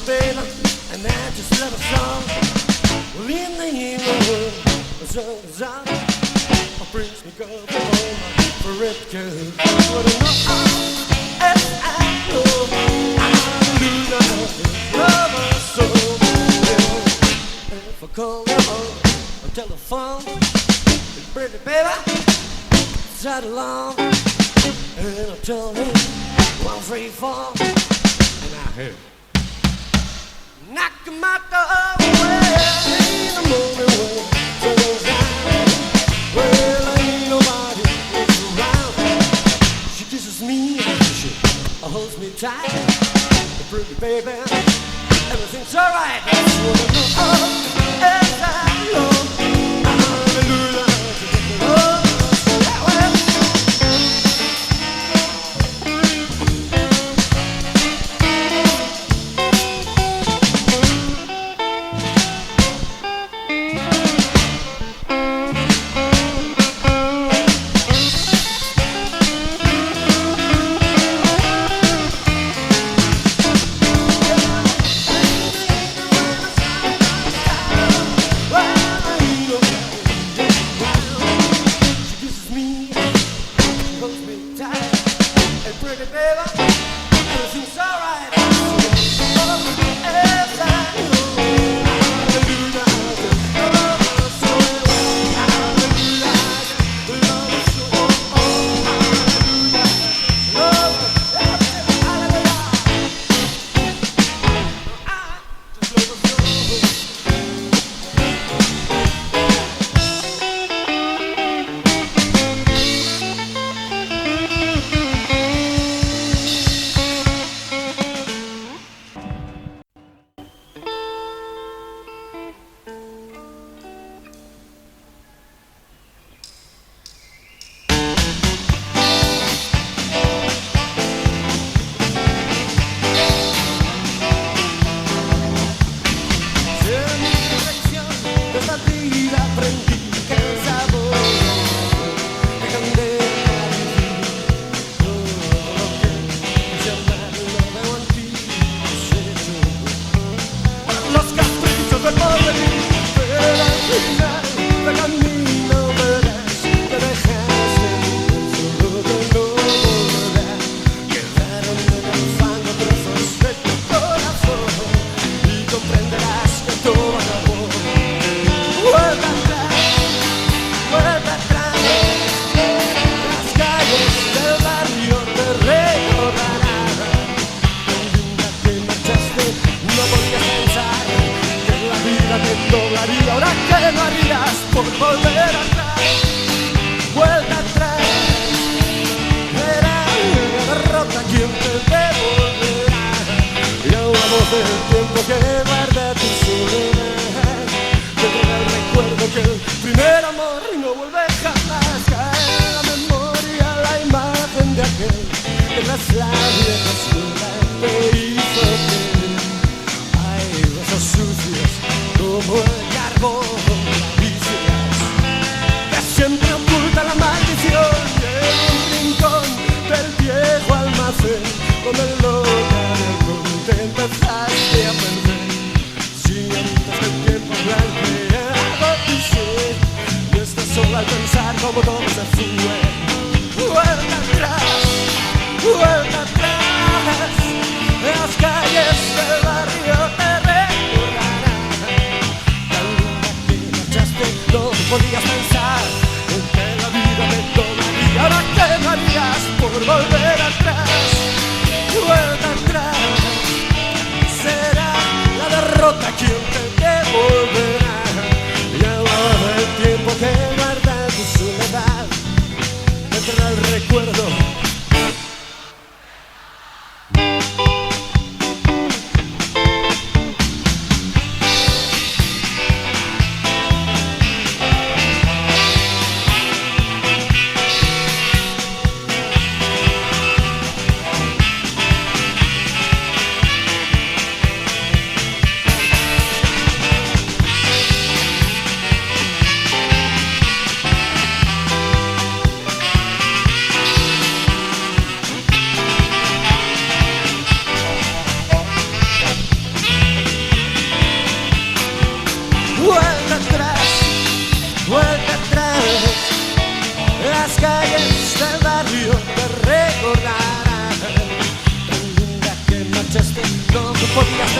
baby, and I just love a song. Well, in the evening, the sun is out. I brings me girl from home for it, girl. But I know, as I know, I'm losing love her so. If I call her on telephone, pretty baby, sat along, and I tell him 1, 3, 4, and I heard knock him out the other way in the morning when the sun's out. Well, ain't nobody around. She kisses me and she holds me tight. The pretty baby, everything's alright. That's what I know, as I know. Hallelujah.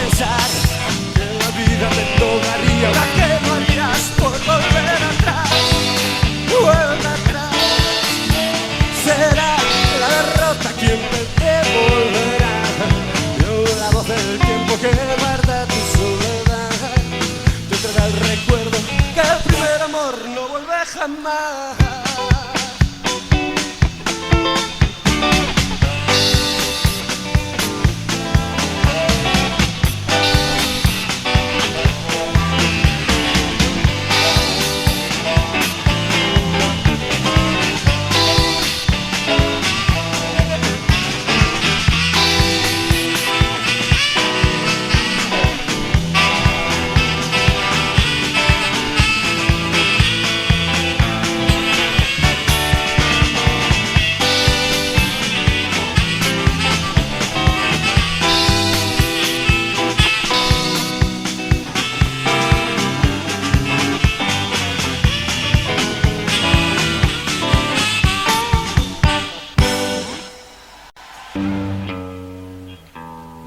pensar que en la vida te tocaría. ¿Para qué no harías por volver atrás? Vuelve atrás. Será la derrota quien te devolverá. Yo la voz del tiempo que guarda tu soledad te traerá el recuerdo que el primer amor no vuelve jamás.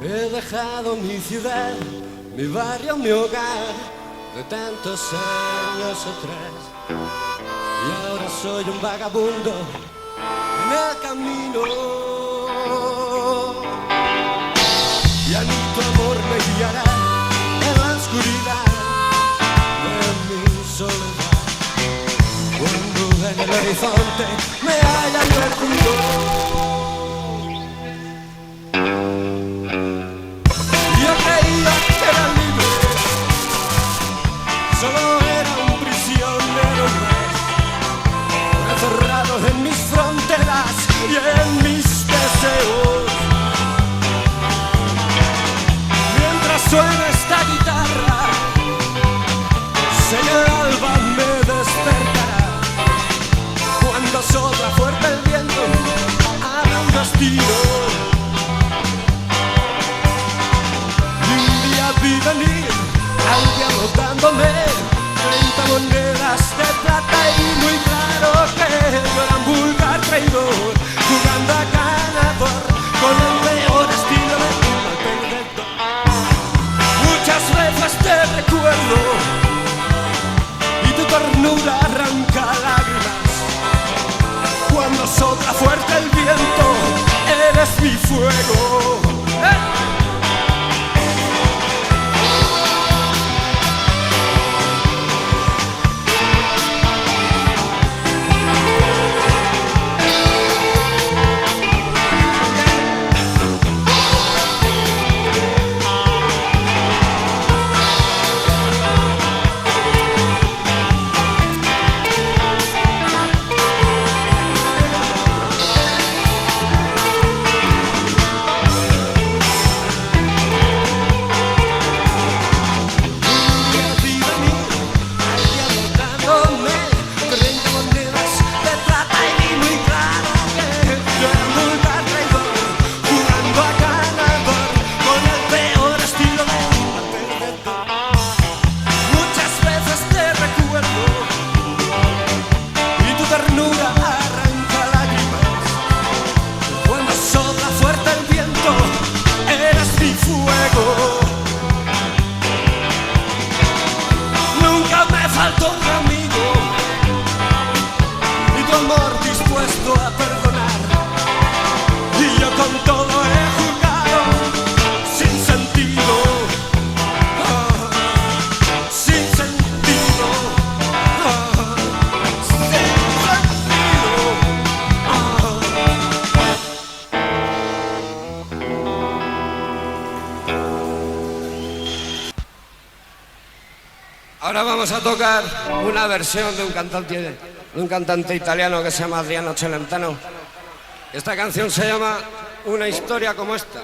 He dejado mi ciudad, mi barrio, mi hogar, de tantos años atrás. Y ahora soy un vagabundo en el camino. Ya ni tu amor me guiará en la oscuridad de mi soledad. Cuando en el horizonte me haya perdido. Solo era un prisionero más, encerrado en mis fronteras y en mis deseos. Mientras suena esta guitarra, señor alba me despertará. Cuando sopla fuerte el viento, habrá un destino. Y un día vi venir al diablo dándome 30 monedas de plata y muy claro que yo era un vulgar traidor, jugando a ganador con el peor estilo de un mal perdedor. Muchas veces te recuerdo y tu ternura arranca lágrimas. Cuando sopla fuerte el viento, eres mi fuego. Ahora vamos a tocar una versión de un cantante italiano que se llama Adriano Celentano. Esta canción se llama Una historia como esta.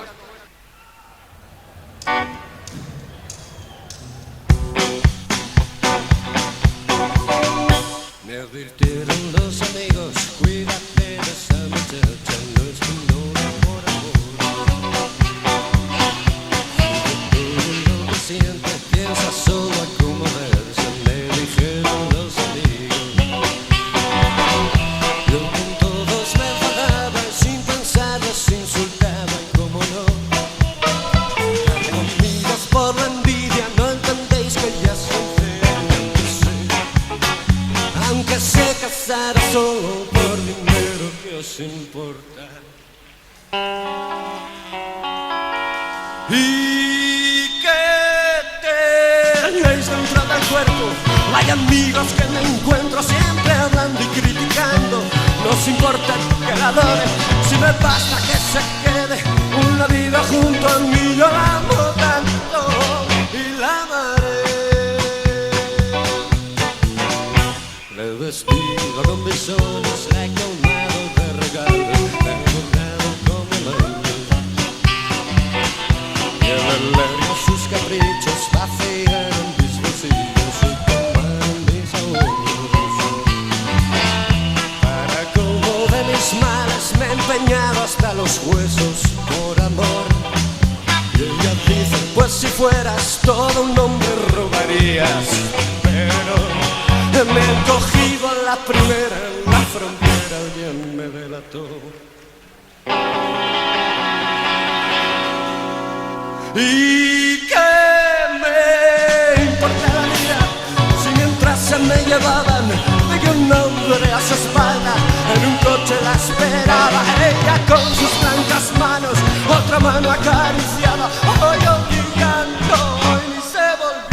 Me advirtieron los amigos, cuídate de esa muchacha, no es tu novia por amor. Todo lo que siente, piensa solo acomodarse, me dijeron los amigos. Yo con todos me enfadaba, sin pensar los insultaba, como no. Conmigo aunque se casara solo por dinero, ¿qué os importa? Y que tenéis dentro del cuerpo, hay amigos que me encuentro siempre hablando y criticando. No os importa que la adore, si me basta que se quede una vida junto a mí. Yo la amo tanto y la amaré. Le despido con besones, la he colmado de regalos, la he adornado con el aire. Y el leer sus caprichos vaciaron mis bolsillos y tomaron mis ahorros. Para colmo de mis males me he empeñado hasta los huesos por amor. Y ella dice, pues si fueras todo un hombre robarías. Pero me han cogido en la primera, en la frontera alguien me delató. ¿Y qué me importa la vida si mientras se me llevaban de que un hombre a su espalda en un coche la esperaba? Ella con sus blancas manos, otra mano acariciaba. Hoy yo gigante, hoy ni se volvió.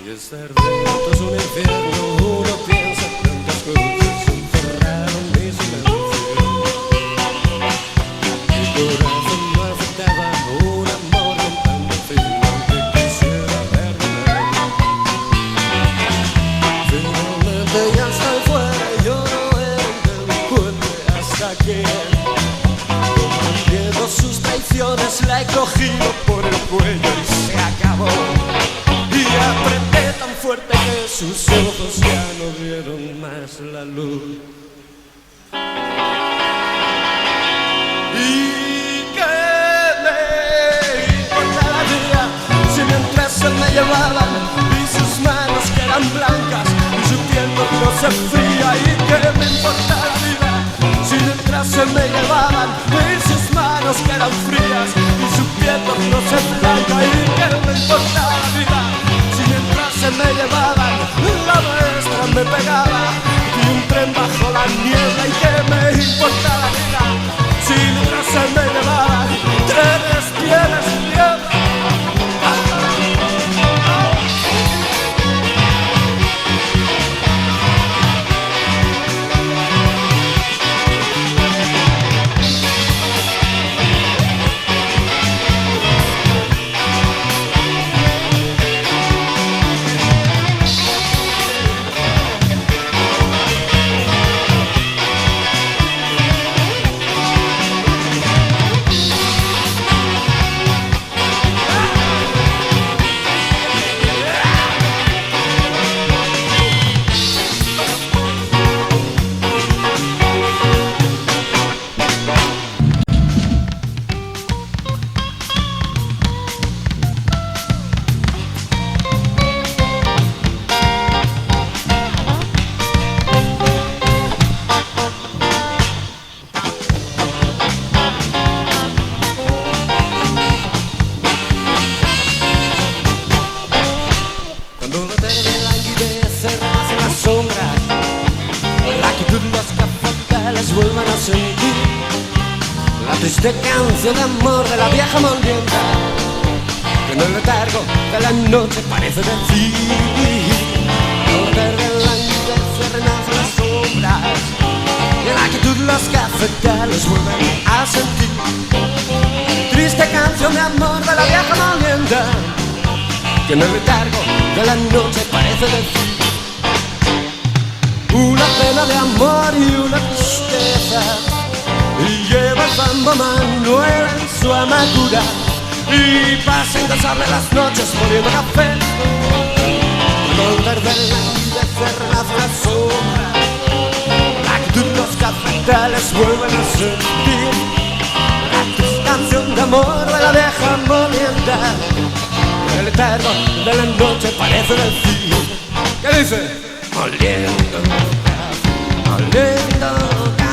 Y estar dentro es un infierno, uno piensa tantas cosas encerraron mi silencio. Mi corazón no aceptaba un amor tan frío que quisiera perdonar. Finalmente ya está fuera, yo no era un delincuente hasta que, cometiendo sus traiciones, la he cogido por el cuello y se acabó. Y apreté tan fuerte que sus ojos ya no vieron más la luz. ¿Y qué me importa la vida si mientras se me llevaban y sus manos que eran blancas y su piel no se fría? ¿Y qué me importa la vida si mientras se me llevaban y sus manos que eran frías y su piel no se blanca? ¿Y qué me importa la vida si mientras se me llevaban la maestra me pegaba y un tren bajo la niebla? ¿Y qué me importa la vida si mientras se me llevaban trenes, pieles y niebla? Triste canción de amor de la vieja molienda que en el letargo de la noche parece decir: al verde languidece renacen las sombras y en la quietud los cafetales vuelven a sentir. Triste canción de amor de la vieja molienda que en el letargo de la noche parece decir: una pena de amor y una tristeza. Y lleva el Bamba Manuel en su armadura y pasa a endosarle las noches moliendo café. Con verde languidece renace la sombra, la quietud los cafetales vuelven a sentir. La triste canción de amor de la vieja molienda el letargo de la noche parece decir: ¿qué dice? Moliendo café, moliendo café.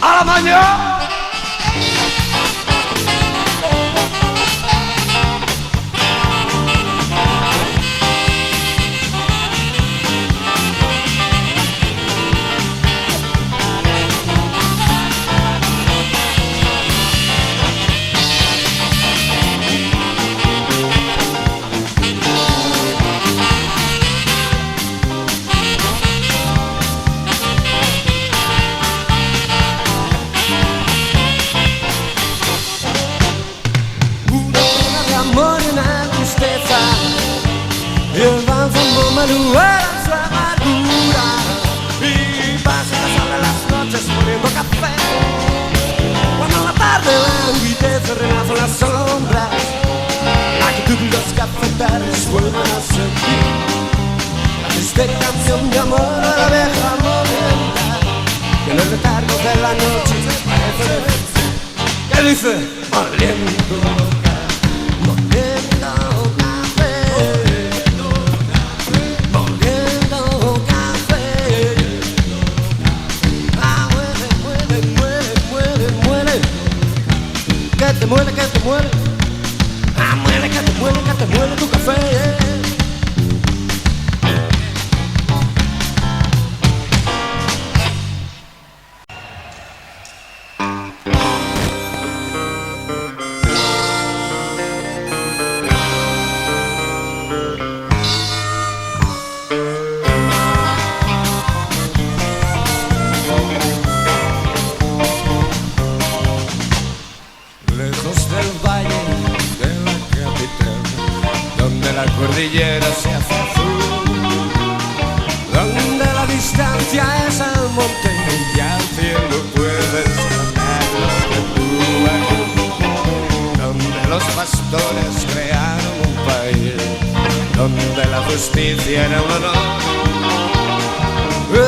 ¡A la mañana! me duele su amargura y pasa sobre las noches poniendo café. Cuando la tarde languidece renace las sombras, la quietud y los cafetales vuelven a sentir la triste canción de amor de la vieja molienda que en el letargo de la noche parece. ¿Qué dice? Moliendo que te muele, ah, muele, que te muele tu café. La cordillera se hace azul, donde la distancia es el monte y al cielo puedes ganarlo de tú, donde los pastores crearon un país, donde la justicia era un honor.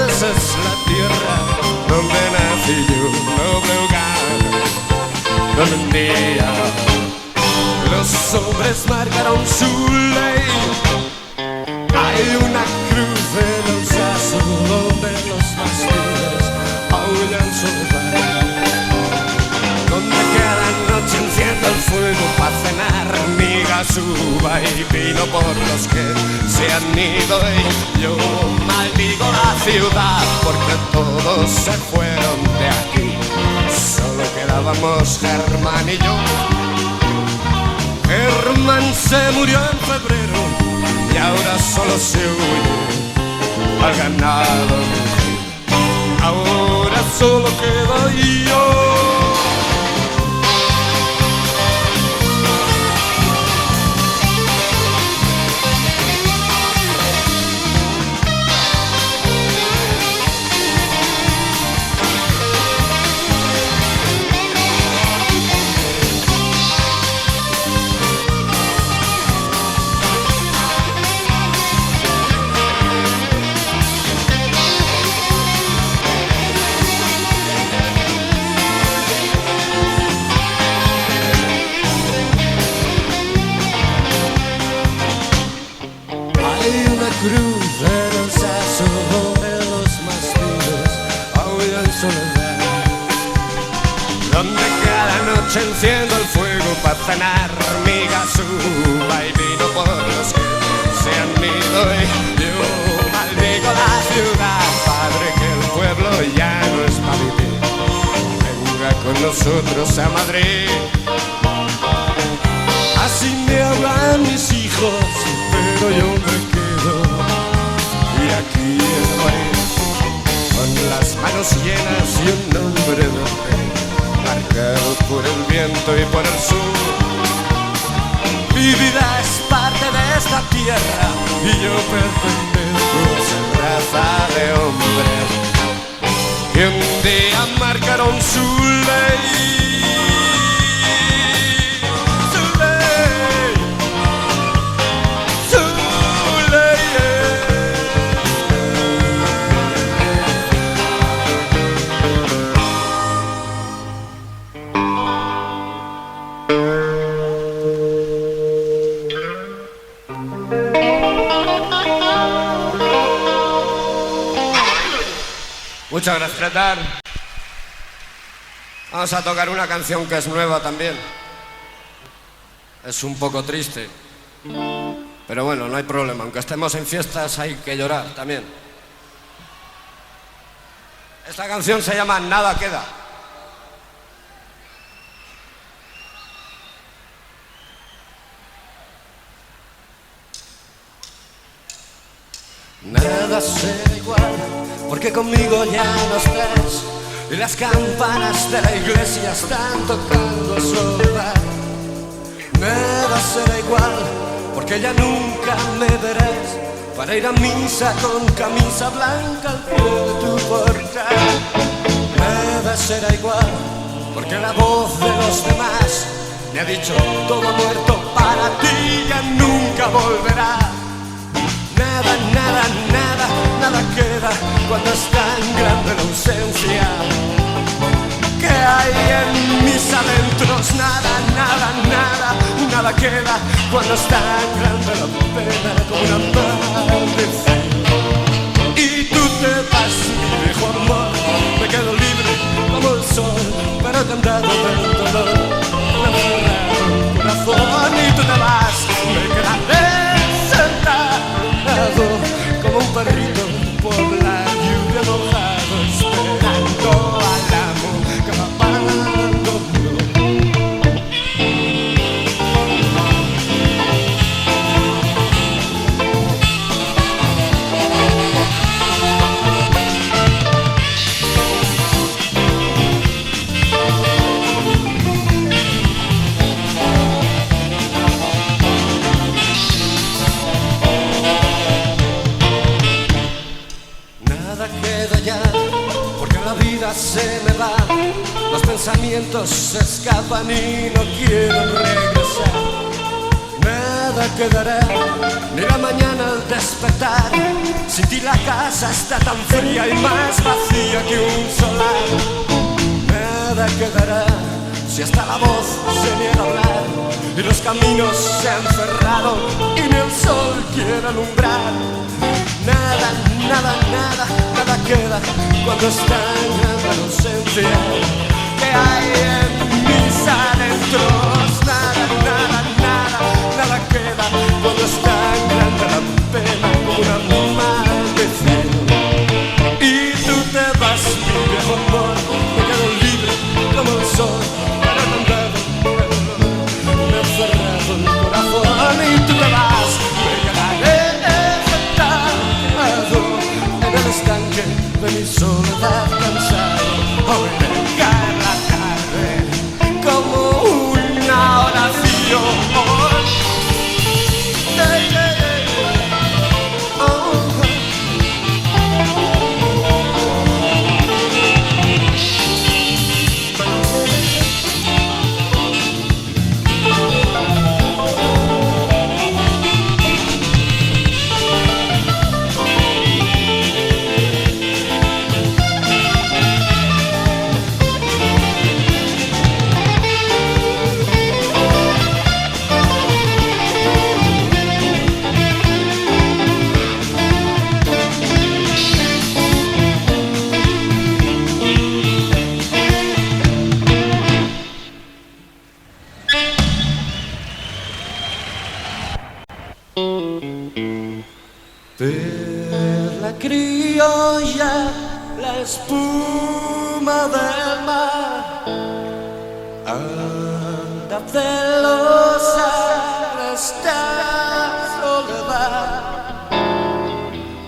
Esa es la tierra donde nací yo, noble hogar, donde un día los hombres marcaron su ley. Hay una cruz en el saso donde los pastores aullan soledad, donde cada noche enciende el fuego para cenar migas, uva y vino por los que se han ido. Y yo maldigo la ciudad porque todos se fueron de aquí, solo quedábamos Germán y yo. Germán se murió en febrero y ahora solo se huye al ganado. Ahora solo queda yo. Cruz en el saso donde los mástiles aullan soledad, donde cada noche enciendo el fuego para cenar migas, uva y vino por los que se han ido. Y yo maldigo la ciudad, padre, que el pueblo ya no es para vivir. Venga con nosotros a Madrid. Así me hablan mis hijos, pero yo me quedo. Y aquí estoy, con las manos llenas y un nombre de rey, marcado por el viento y por el sur. Mi vida es parte de esta tierra y yo pertenezco a esa raza de hombres que un día marcaron su ley. Muchas gracias, Cretar. Vamos a tocar una canción que es nueva también. Es un poco triste, pero bueno, no hay problema. Aunque estemos en fiestas hay que llorar también. Esta canción se llama Nada Queda. Nada será igual, porque conmigo ya no estás y las campanas de la iglesia están tocando soledad. Nada será igual, porque ya nunca me verás para ir a misa con camisa blanca al pie de tu portal. Nada será igual, porque la voz de los demás me ha dicho todo ha muerto para ti, ya nunca volverá. Nada, nada, nada, nada queda cuando es tan grande la ausencia que hay en mis adentros. Nada, nada, nada, nada queda cuando es tan grande la pena como una maldición. Y tú te vas, mi viejo amor, me quedo libre como el sol, pero te han dado del dolor, me han cerrado el corazón. Y tú te vas, me quedaré sentado como un perrito por la lluvia mojado, esperando al amo que me abandonó. Se me va, los pensamientos se escapan y no quieren regresar. Nada quedará, ni la mañana al despertar. Sin ti la casa está tan fría y más vacía que un solar. Nada quedará, si hasta la voz se niega a hablar y los caminos se han cerrado y ni el sol quiere alumbrar. Nada, nada, nada, nada queda cuando es tan grande la ausencia que hay en mis adentros. Nada, nada, nada, nada queda cuando es tan grande la pena como una maldición. Y tú te vas, mi viejo amor, me quedo libre como el sol, pero no andado, me ha cerrado el corazón. Y tú te vas, me quedaré en el estanque de mi soledad cansado. Hoy me cae la tarde como una oración. Perla criolla, la espuma del mar, anda celosa esta soledad.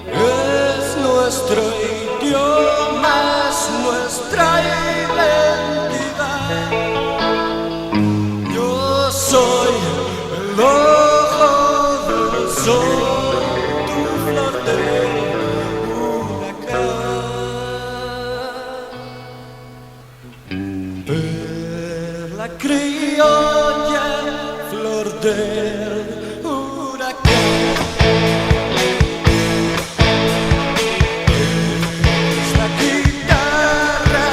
Es nuestro idioma, es nuestra identidad. Yo soy el ojo del sol, perla criolla, flor del huracán. Es la guitarra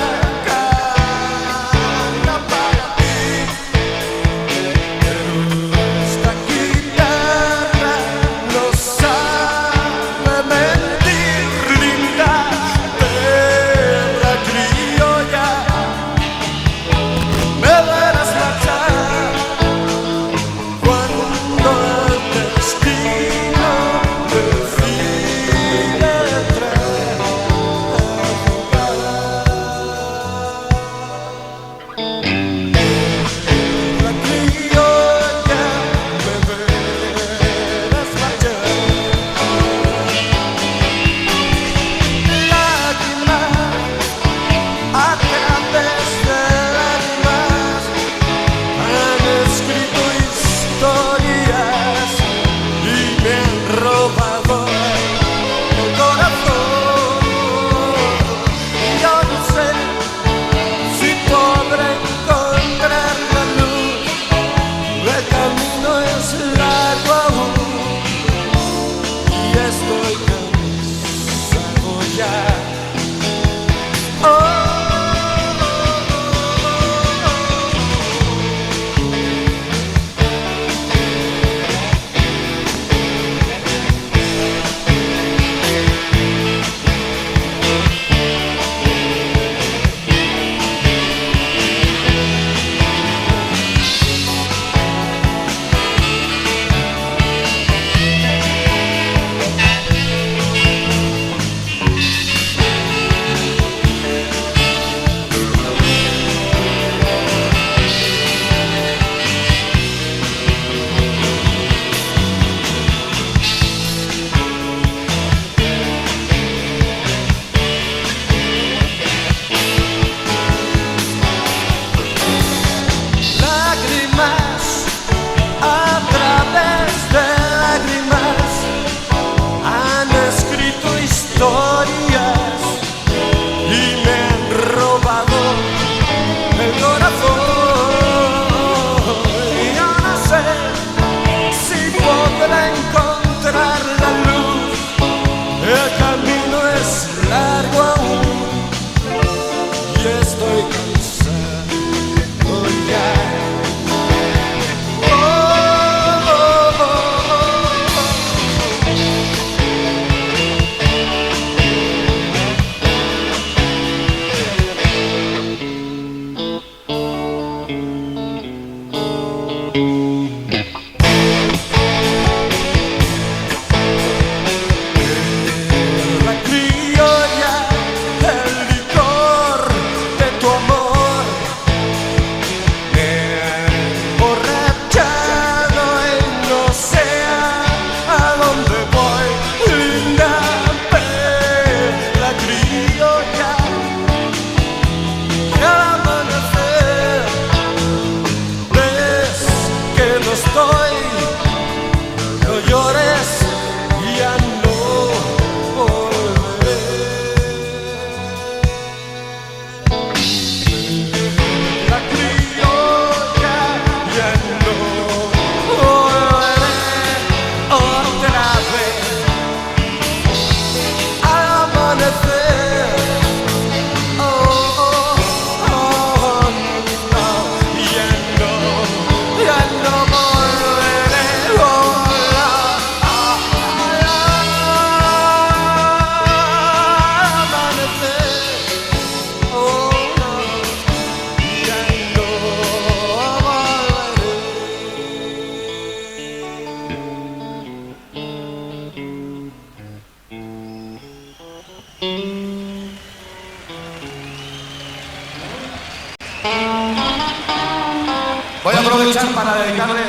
aprovechar para dedicarle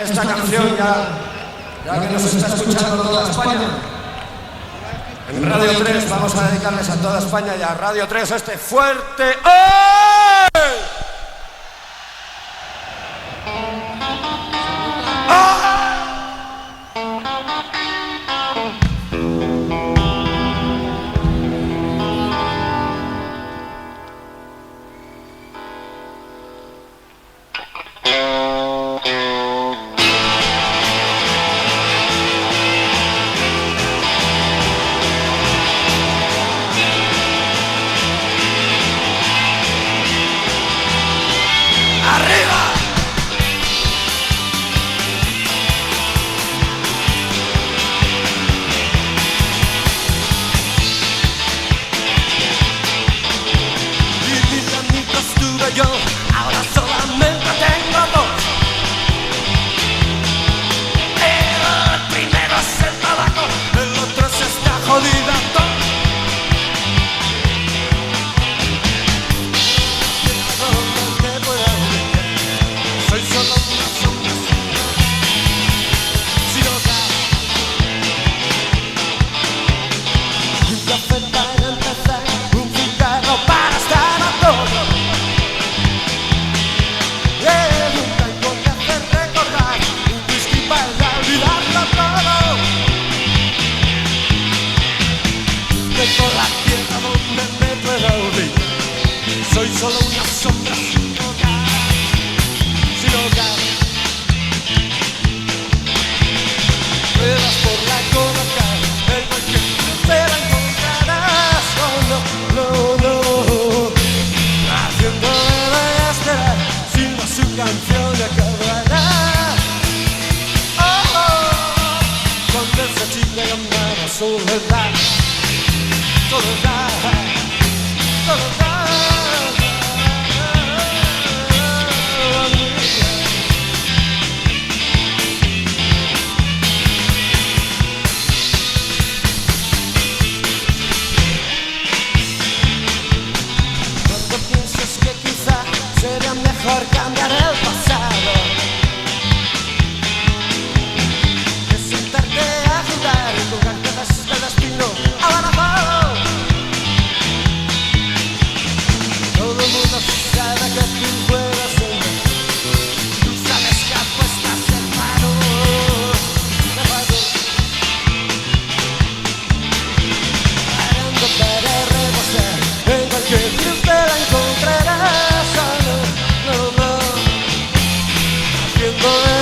esta canción ya que nos está escuchando toda España. En Radio 3 vamos a dedicarles a toda España y a Radio 3 este fuerte ¡ay! Yo ahora solamente tengo dos. El primero es el tabaco, el otro se está jodida todo. Soy solo una sombra sin hogar. Un café para empezar, un cigarro para estar a todo. Con la tierra donde me pueda oír. Soy solo una sombra sin hogar, sin hogar. Ruedas por la comarca, en cualquier frontera encontrarás. Oh, no, haciendo esperar, sin más su canción acabará. Cuando esa chica llamada soledad. Soledad, soledad. Cuando piensas que quizá sería mejor cambiar el pasado, que sentarte a jugar y jugar con el destino avanzado. Todo el mundo sabe que tú juegas en mí. Tú sabes que apuestas el paro. Parando para rebosar, en cualquier frontera encontrarás. No, haciendo de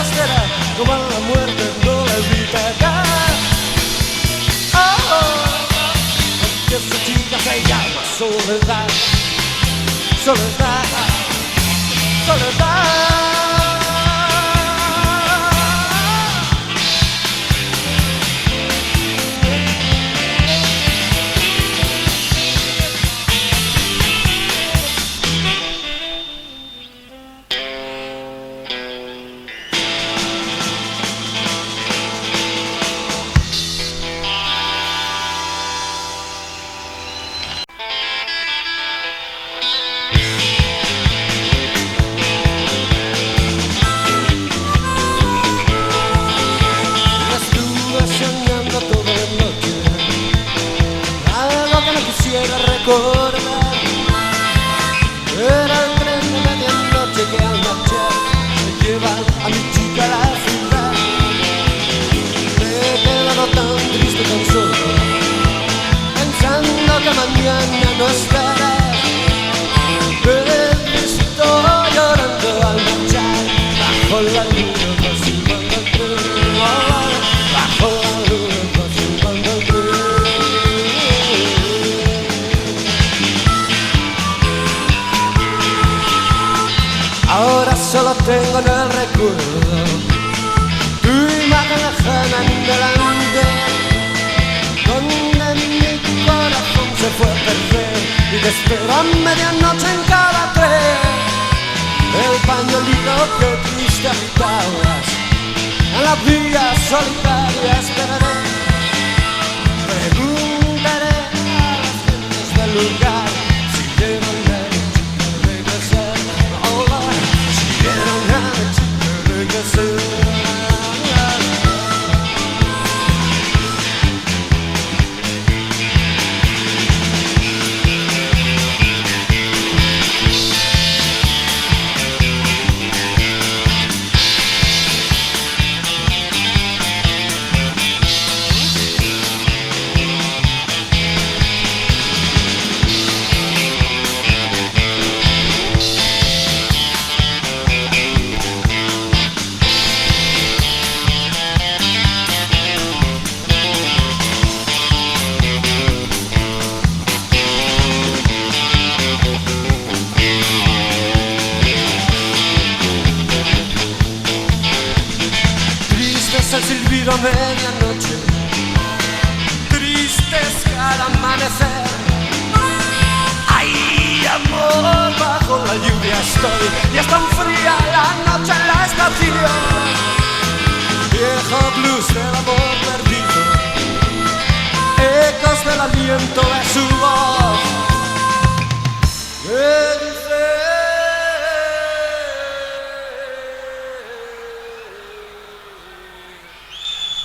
esperar, como la muerte no la evitará. Porque esa chica se llama soledad. Soledad, soledad. Recordar, era el tren de medianoche que al marchar me lleva a mi chica a la ciudad. Me he quedado tan triste, tan solo, pensando que mañana no estará. Me he visto llorando al marchar, bajo la luna va silbando el tren, bajo la luna va silbando el tren. Ahora solo tengo en el recuerdo tu imagen lejana delante, donde mi corazón se fue a perder y te espero a medianoche en cada tren. El pañuelito que triste agitabas en la vía solitaria esperaré. Preguntaré a las gentes del lugar si vieron regresar. Si vieron es el silbido a medianoche, triste es cada amanecer. Ay, amor, bajo la lluvia estoy y es tan fría la noche en la estación. Viejo blues del amor perdido, ecos del aliento de su voz.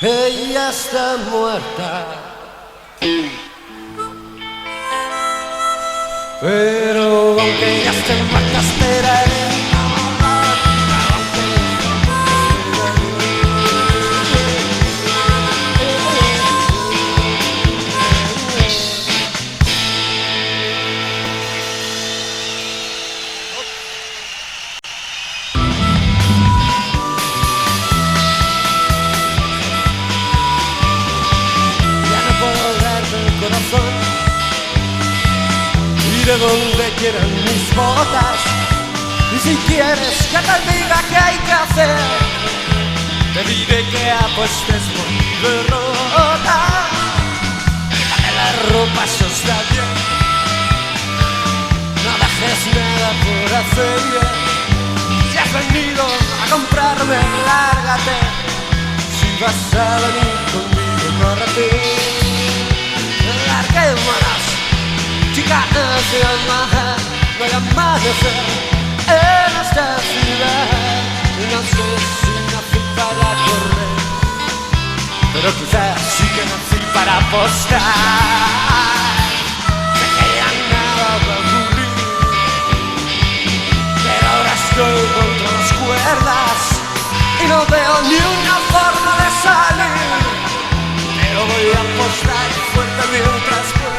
Ella está muerta, pero aunque ella esté muerta esperaré. De donde quieran mis botas. Y si quieres que te diga qué hay que hacer, te diré que apuestes por mi derrota. Quítate la ropa, eso está bien. No dejes nada por hacer. Si has venido a comprarme, lárgate. Si vas a venir conmigo, córrete. Larguémonos, chica, hacia el mar, no hay amanecer en esta ciudad. No sé si nací para correr, pero quizás sí que nací para apostar. Sé que ya nada va a ocurrir, pero ahora estoy contra las cuerdas y no veo ni una forma de salir. Pero voy a apostar fuerte mientras pueda.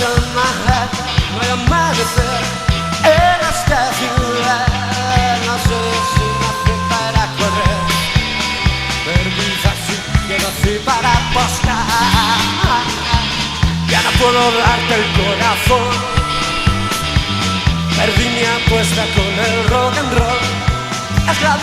No hay amanecer en esta ciudad. No sé si nací para correr, pero quizás sí que nací para apostar. Ya no puedo darte el corazón, perdí mi apuesta con el rock and roll. Es la